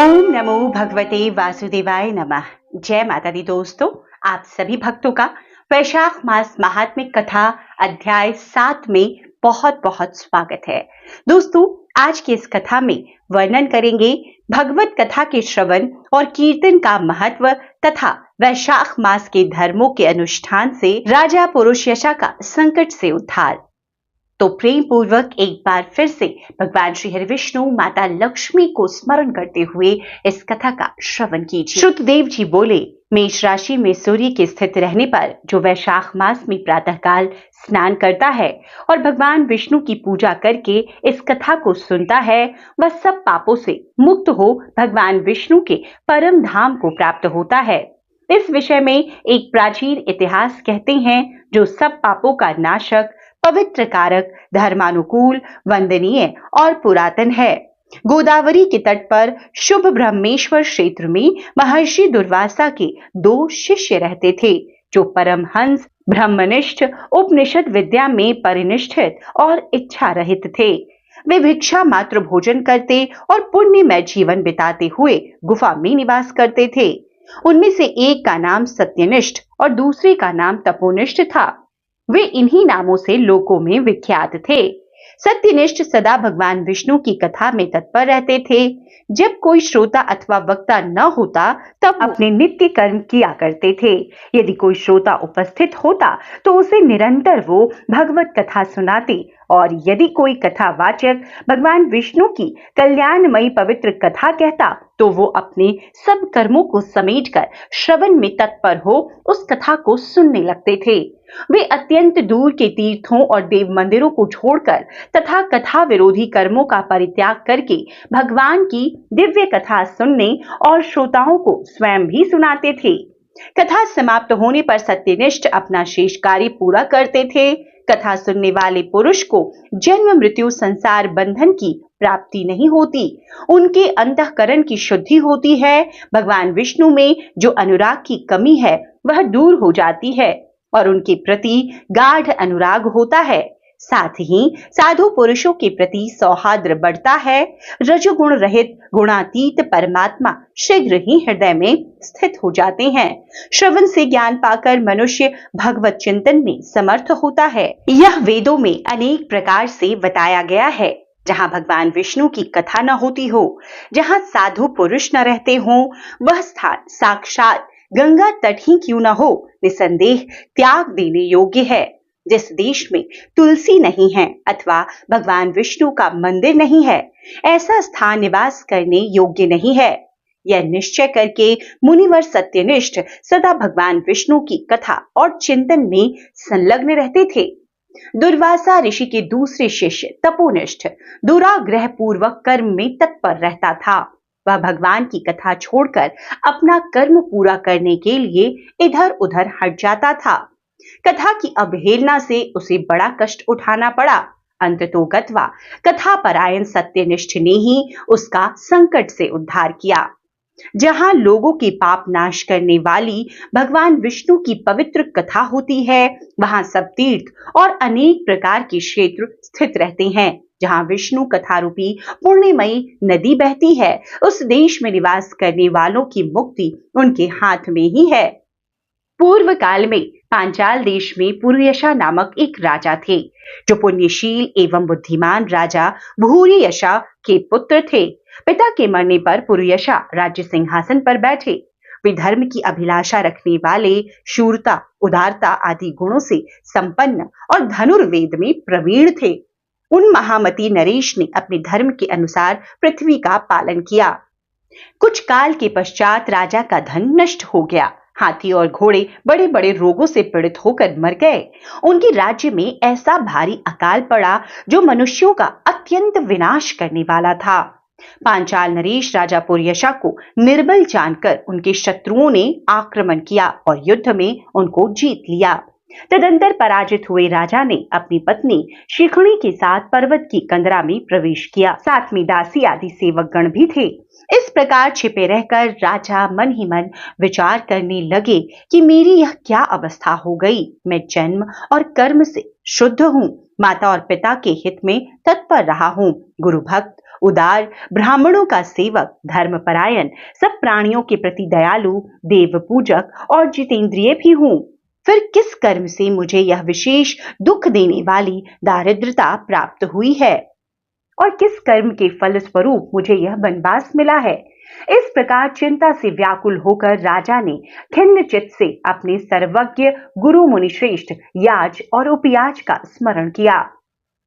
ओम नमो भगवते वासुदेवाय नमः। जय माता दी दोस्तों, आप सभी भक्तों का वैशाख मास महात्म्य कथा अध्याय 7 में बहुत बहुत स्वागत है। दोस्तों, आज की इस कथा में वर्णन करेंगे भगवत कथा के श्रवण और कीर्तन का महत्व तथा वैशाख मास के धर्मों के अनुष्ठान से राजा पुरुषयशा का संकट से उद्धार। तो प्रेम पूर्वक एक बार फिर से भगवान श्री हरि विष्णु माता लक्ष्मी को स्मरण करते हुए इस कथा का श्रवण कीजिए। श्रुतदेव जी बोले, मेष राशि में सूर्य के स्थित रहने पर जो वैशाख मास में प्रातःकाल स्नान करता है और भगवान विष्णु की पूजा करके इस कथा को सुनता है, वह सब पापों से मुक्त हो भगवान विष्णु के परम धाम को प्राप्त होता है। इस विषय में एक प्राचीन इतिहास कहते हैं, जो सब पापों का नाशक, पवित्र कारक, धर्मानुकूल, वंदनीय और पुरातन है। गोदावरी के तट पर शुभ ब्रह्मेश्वर क्षेत्र में महर्षि दुर्वासा के 2 शिष्य रहते थे, जो परमहंस, ब्रह्मनिष्ठ, उपनिषद विद्या में परिनिष्ठित और इच्छा रहित थे। वे भिक्षा मात्र भोजन करते और पुण्यमय जीवन बिताते हुए गुफा में निवास करते थे। उनमें से एक का नाम सत्यनिष्ठ और दूसरे का नाम तपोनिष्ठ था। वे इन्हीं नामों से लोकों में विख्यात थे। सत्यनिष्ठ सदा भगवान विष्णु की कथा में तत्पर रहते थे। जब कोई श्रोता अथवा वक्ता न होता, तब अपने नित्य कर्म किया करते थे। यदि कोई श्रोता उपस्थित होता तो उसे निरंतर वो भगवत कथा सुनाते, और यदि कोई कथावाचक भगवान विष्णु की कल्याणमयी पवित्र कथा कहता, तो वो अपने सब कर्मों को समेटकर श्रवण में तत्पर हो उस कथा को सुनने लगते थे। वे अत्यंत दूर के तीर्थों और देव मंदिरों को छोड़कर तथा कथा विरोधी कर्मों का परित्याग करके भगवान की दिव्य कथा सुनने और श्रोताओं को स्वयं भी सुनाते थे। कथा समाप्त होने पर सत्यनिष्ठ अपना शेष कार्य पूरा करते थे। कथा सुनने वाले पुरुष को जन्म मृत्यु संसार बंधन की प्राप्ति नहीं होती। उनके अंतःकरण की शुद्धि होती है। भगवान विष्णु में जो अनुराग की कमी है वह दूर हो जाती है और उनके प्रति गाढ़ अनुराग होता है। साथ ही साधु पुरुषों के प्रति सौहार्द बढ़ता है। रजोगुण रहित गुणातीत परमात्मा शीघ्र ही हृदय में स्थित हो जाते हैं। श्रवण से ज्ञान पाकर मनुष्य भगवत चिंतन में समर्थ होता है। यह वेदों में अनेक प्रकार से बताया गया है। जहां भगवान विष्णु की कथा न होती हो, जहां साधु पुरुष न रहते हो, वह स्थान साक्षात गंगा तट ही क्यों न हो, निसंदेह त्याग देने योग्य है। जिस देश में तुलसी नहीं है अथवा भगवान विष्णु का मंदिर नहीं है, ऐसा स्थान निवास करने योग्य नहीं है। यह निश्चय करके मुनिवर सत्यनिष्ठ सदा भगवान विष्णु की कथा और चिंतन में संलग्न रहते थे। दुर्वासा ऋषि के दूसरे शिष्य तपोनिष्ठ दुराग्रह पूर्वक कर्म में तत्पर रहता था। वह भगवान की कथा छोड़कर अपना कर्म पूरा करने के लिए इधर उधर हट जाता था। कथा की अवहेलना से उसे बड़ा कष्ट उठाना पड़ा। अंततोगत्वा कथा परायण सत्यनिष्ठ ने ही उसका संकट से उद्धार किया। जहां लोगों के पाप नाश करने वाली भगवान विष्णु की पवित्र कथा होती है, वहां सब तीर्थ और अनेक प्रकार के क्षेत्र स्थित रहते हैं। जहां विष्णु कथा रूपी पुण्यमयी नदी बहती है, उस देश में निवास करने वालों की मुक्ति उनके हाथ में ही है। पूर्व काल में पांचाल देश में पुरुयशा नामक एक राजा थे, जो पुण्यशील एवं बुद्धिमान राजा भूरियशा के पुत्र थे। पिता के मरने पर पुरुयशा राज्य सिंहासन पर बैठे। वे धर्म की अभिलाषा रखने वाले, शूरता, उदारता आदि गुणों से संपन्न और धनुर्वेद में प्रवीण थे। उन महामती नरेश ने अपने धर्म के अनुसार पृथ्वी का पालन किया। कुछ काल के पश्चात राजा का धन नष्ट हो गया। हाथी और घोड़े बड़े बड़े रोगों से पीड़ित होकर मर गए। उनके राज्य में ऐसा भारी अकाल पड़ा जो मनुष्यों का अत्यंत विनाश करने वाला था। पांचाल नरेश राजा पुरुयशा को निर्बल जानकर उनके शत्रुओं ने आक्रमण किया और युद्ध में उनको जीत लिया। तदंतर पराजित हुए राजा ने अपनी पत्नी शिखणी के साथ पर्वत की कंदरा में प्रवेश किया। साथ में दासी आदि सेवक गण भी थे। इस प्रकार छिपे रहकर राजा मन ही मन विचार करने लगे कि मेरी यह क्या अवस्था हो गई। मैं जन्म और कर्म से शुद्ध हूँ, माता और पिता के हित में तत्पर रहा हूँ, गुरु भक्त उदार, ब्राह्मणों का सेवक, धर्मपरायण, सब प्राणियों के प्रति दयालु, देव पूजक और जितेंद्रिय भी हूँ। फिर किस कर्म से मुझे यह विशेष दुख देने वाली दारिद्रता प्राप्त हुई है और किस कर्म के फल स्वरूप मुझे यह वनवास मिला है? इस प्रकार चिंता से व्याकुल होकर राजा ने खिन्न चित्त से अपने सर्वज्ञ गुरु मुनि श्रेष्ठ याज और उपयाज का स्मरण किया।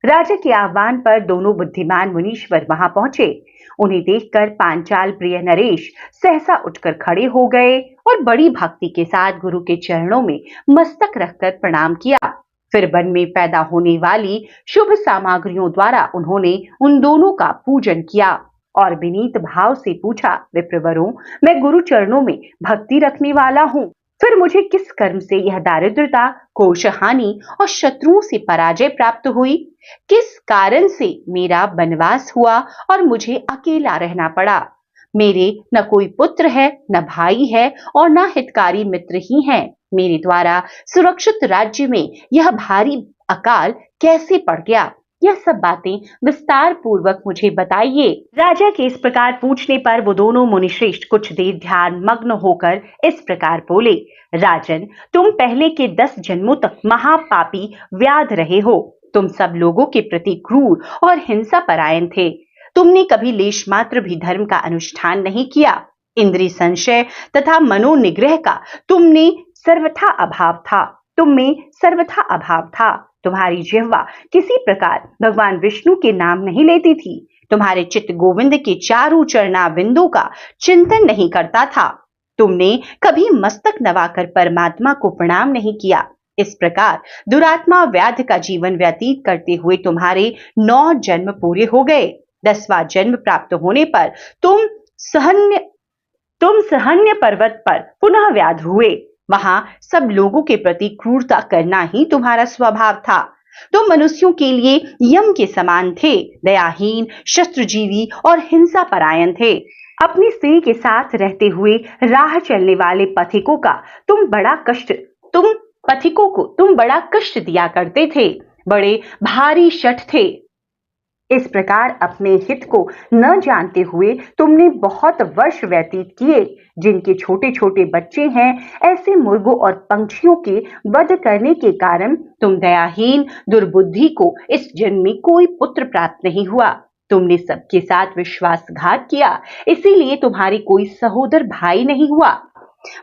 राजा के आह्वान पर दोनों बुद्धिमान मुनीश्वर वहां पहुंचे। उन्हें देखकर पांचाल प्रिय नरेश सहसा उठकर खड़े हो गए और बड़ी भक्ति के साथ गुरु के चरणों में मस्तक रखकर प्रणाम किया। फिर वन में पैदा होने वाली शुभ सामग्रियों द्वारा उन्होंने उन दोनों का पूजन किया और विनीत भाव से पूछा, विप्रवरों, मैं गुरु चरणों में भक्ति रखने वाला हूँ, फिर मुझे किस कर्म से यह दारिद्रता, कोश हानि और शत्रुओं से पराजय प्राप्त हुई? किस कारण से मेरा वनवास हुआ और मुझे अकेला रहना पड़ा? मेरे न कोई पुत्र है, न भाई है और न हितकारी मित्र ही हैं। मेरे द्वारा सुरक्षित राज्य में यह भारी अकाल कैसे पड़ गया? यह सब बातें विस्तार पूर्वक मुझे बताइए। राजा के इस प्रकार पूछने पर वो दोनों मुनिश्रेष्ठ कुछ देर ध्यान मग्न होकर इस प्रकार बोले, राजन, तुम पहले के 10 जन्मों तक महापापी व्याध रहे हो। तुम सब लोगों के प्रति क्रूर और हिंसा परायण थे। तुमने कभी लेश मात्र भी धर्म का अनुष्ठान नहीं किया। इंद्रिय संशय तथा मनोनिग्रह का तुम में सर्वथा अभाव था। तुम्हारी जिह्वा किसी प्रकार भगवान विष्णु के नाम नहीं लेती थी। तुम्हारे चित्त गोविंद के चारों चरणाविंदों का चिंतन नहीं करता था। तुमने कभी मस्तक नवाकर परमात्मा को प्रणाम नहीं किया। इस प्रकार दुरात्मा व्याध का जीवन व्यतीत करते हुए तुम्हारे 9 जन्म पूरे हो गए। 10वां जन्म प्राप्त होने पर तुम सहन्य पर्वत पर पुनः व्याध हुए। वहां सब लोगों के प्रति क्रूरता करना ही तुम्हारा स्वभाव था। तुम मनुष्यों के लिए यम के समान थे, दयाहीन, शस्त्रजीवी और हिंसा परायण थे। अपनी स्त्री के साथ रहते हुए राह चलने वाले पथिकों को तुम बड़ा कष्ट दिया करते थे। बड़े भारी शठ थे। इस प्रकार अपने हित को न जानते हुए तुमने बहुत वर्ष व्यतीत किए। जिनके छोटे छोटे बच्चे हैं, ऐसे मुर्गों और पंछियों के वध करने के कारण तुम दयाहीन दुर्बुद्धि को इस जन्म में कोई पुत्र प्राप्त नहीं हुआ। तुमने सबके साथ विश्वासघात किया, इसीलिए तुम्हारी कोई सहोदर भाई नहीं हुआ।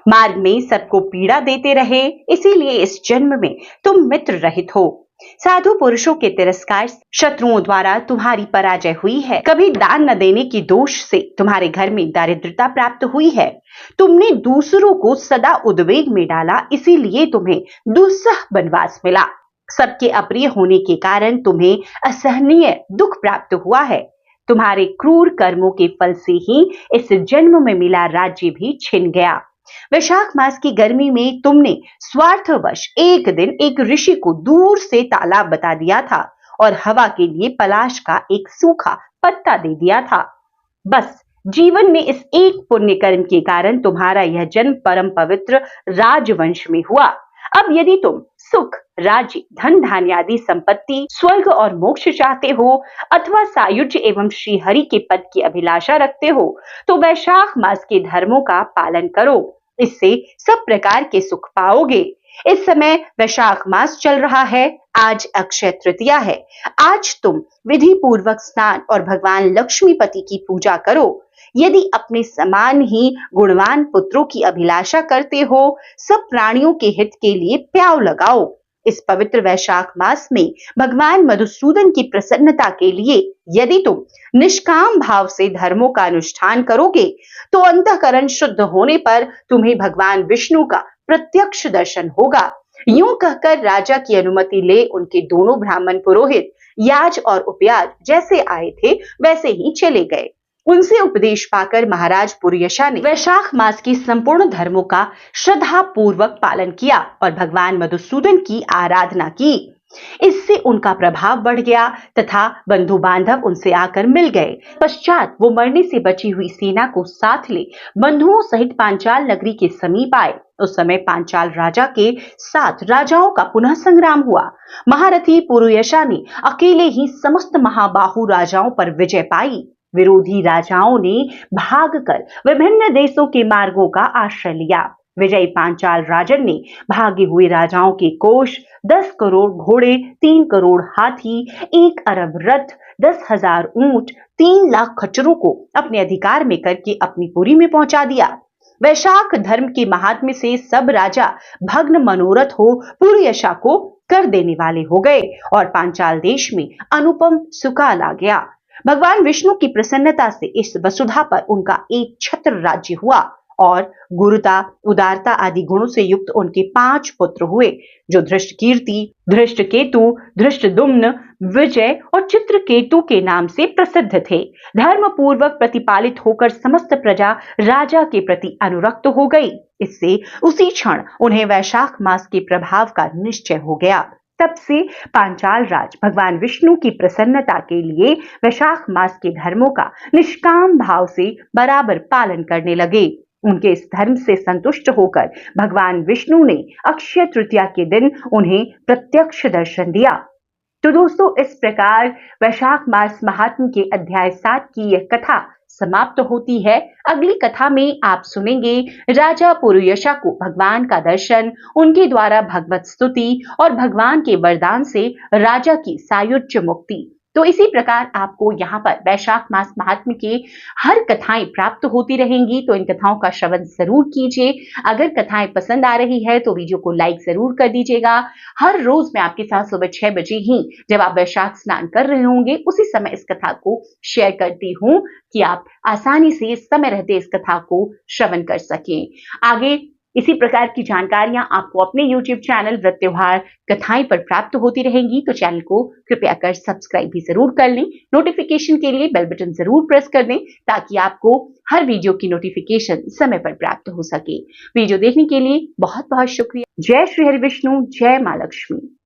मार्ग में सबको पीड़ा देते रहे, इसीलिए इस जन्म में तुम मित्र रहित हो। साधु पुरुषों के तिरस्कार, शत्रुओं द्वारा तुम्हारी पराजय हुई है। कभी दान न देने की दोष से तुम्हारे घर में दारिद्रता प्राप्त हुई है। तुमने दूसरों को सदा उद्वेग में डाला, इसीलिए तुम्हें दुस्सह वनवास मिला। सबके अप्रिय होने के कारण तुम्हें असहनीय दुख प्राप्त हुआ है। तुम्हारे क्रूर कर्मों के फल से ही इस जन्म में मिला राज्य भी छिन गया। वैशाख मास की गर्मी में तुमने स्वार्थवश एक दिन एक ऋषि को दूर से तालाब बता दिया था और हवा के लिए पलाश का एक सूखा पत्ता दे दिया था। बस जीवन में इस एक पुण्य कर्म के कारण तुम्हारा यह जन्म परम पवित्र राजवंश में हुआ। अब यदि तुम सुख, राज्य, धन धान्यादि संपत्ति, स्वर्ग और मोक्ष चाहते हो अथवा सायुज्य एवं श्री हरि के पद की अभिलाषा रखते हो, तो वैशाख मास के धर्मों का पालन करो। इससे सब प्रकार के सुख पाओगे। इस समय वैशाख मास चल रहा है। आज अक्षय तृतीया है। आज तुम विधि पूर्वक स्नान और भगवान लक्ष्मीपति की पूजा करो। यदि अपने समान ही गुणवान पुत्रों की अभिलाषा करते हो, सब प्राणियों के हित के लिए प्याव लगाओ। इस पवित्र वैशाख मास में भगवान मधुसूदन की प्रसन्नता के लिए यदि तुम निष्काम भाव से धर्मों का अनुष्ठान करोगे, तो अंतःकरण शुद्ध होने पर तुम्हें भगवान विष्णु का प्रत्यक्ष दर्शन होगा। यूं कहकर राजा की अनुमति ले उनके दोनों ब्राह्मण पुरोहित याज और उपयाज जैसे आए थे वैसे ही चले गए। उनसे उपदेश पाकर महाराज पुरयशा ने वैशाख मास की संपूर्ण धर्मों का श्रद्धा पूर्वक पालन किया और भगवान मधुसूदन की आराधना की। इससे उनका प्रभाव बढ़ गया तथा बंधु बांधव उनसे आकर मिल गए। पश्चात वो मरने से बची हुई सेना को साथ ले बंधुओं सहित पांचाल नगरी के समीप आए। उस समय पांचाल राजा के साथ राजाओं का पुनः संग्राम हुआ। महारथी पुरयशा ने अकेले ही समस्त महाबाहु राजाओं पर विजय पाई। विरोधी राजाओं ने भागकर विभिन्न देशों के मार्गों का आश्रय लिया। विजयी पांचाल राजन ने भागे हुए राजाओं के कोष, 10 करोड़ घोड़े, 3 करोड़ हाथी, 1 अरब रथ, 10,000 ऊंट, 3 लाख खच्चरों को अपने अधिकार में करके अपनी पुरी में पहुंचा दिया। वैशाख धर्म के महात्म्य से सब राजा भग्न मनोरथ हो पूरी आशा को कर देने वाले हो गए और पांचाल देश में अनुपम सुकाल आ गया। भगवान विष्णु की प्रसन्नता से इस वसुधा पर उनका एक छत्र राज्य हुआ और गुरुता, उदारता आदि गुणों से युक्त उनके 5 पुत्र हुए, जो धृष्टकीर्ति, धृष्टकेतु, धृष्टद्युम्न, विजय और चित्रकेतु के नाम से प्रसिद्ध थे। धर्म पूर्वक प्रतिपालित होकर समस्त प्रजा राजा के प्रति अनुरक्त हो गई। इससे उसी क्षण उन्हें वैशाख मास के प्रभाव का निश्चय हो गया। तब से पांचाल राज भगवान विष्णु की प्रसन्नता के लिए वैशाख मास के धर्मों का निष्काम भाव से बराबर पालन करने लगे। उनके इस धर्म से संतुष्ट होकर भगवान विष्णु ने अक्षय तृतीया के दिन उन्हें प्रत्यक्ष दर्शन दिया। तो दोस्तों, इस प्रकार वैशाख मास महात्म्य के अध्याय 7 की यह कथा समाप्त होती है। अगली कथा में आप सुनेंगे राजा पुरुयशा को भगवान का दर्शन, उनके द्वारा भगवत स्तुति और भगवान के वरदान से राजा की सायुज्य मुक्ति। तो इसी प्रकार आपको यहाँ पर वैशाख मास महात्म्य के हर कथाएं प्राप्त होती रहेंगी, तो इन कथाओं का श्रवण जरूर कीजिए। अगर कथाएं पसंद आ रही है तो वीडियो को लाइक जरूर कर दीजिएगा। हर रोज मैं आपके साथ सुबह 6 बजे ही, जब आप वैशाख स्नान कर रहे होंगे, उसी समय इस कथा को शेयर करती हूँ कि आप आसानी से समय रहते इस कथा को श्रवण कर सकें। आगे इसी प्रकार की जानकारियां आपको अपने YouTube चैनल व्रत त्योहार कथाएं पर प्राप्त होती रहेंगी, तो चैनल को कृपया कर सब्सक्राइब भी जरूर कर लें। नोटिफिकेशन के लिए बेल बटन जरूर प्रेस कर दें ताकि आपको हर वीडियो की नोटिफिकेशन समय पर प्राप्त हो सके। वीडियो देखने के लिए बहुत बहुत शुक्रिया। जय श्री हरि विष्णु, जय मां लक्ष्मी।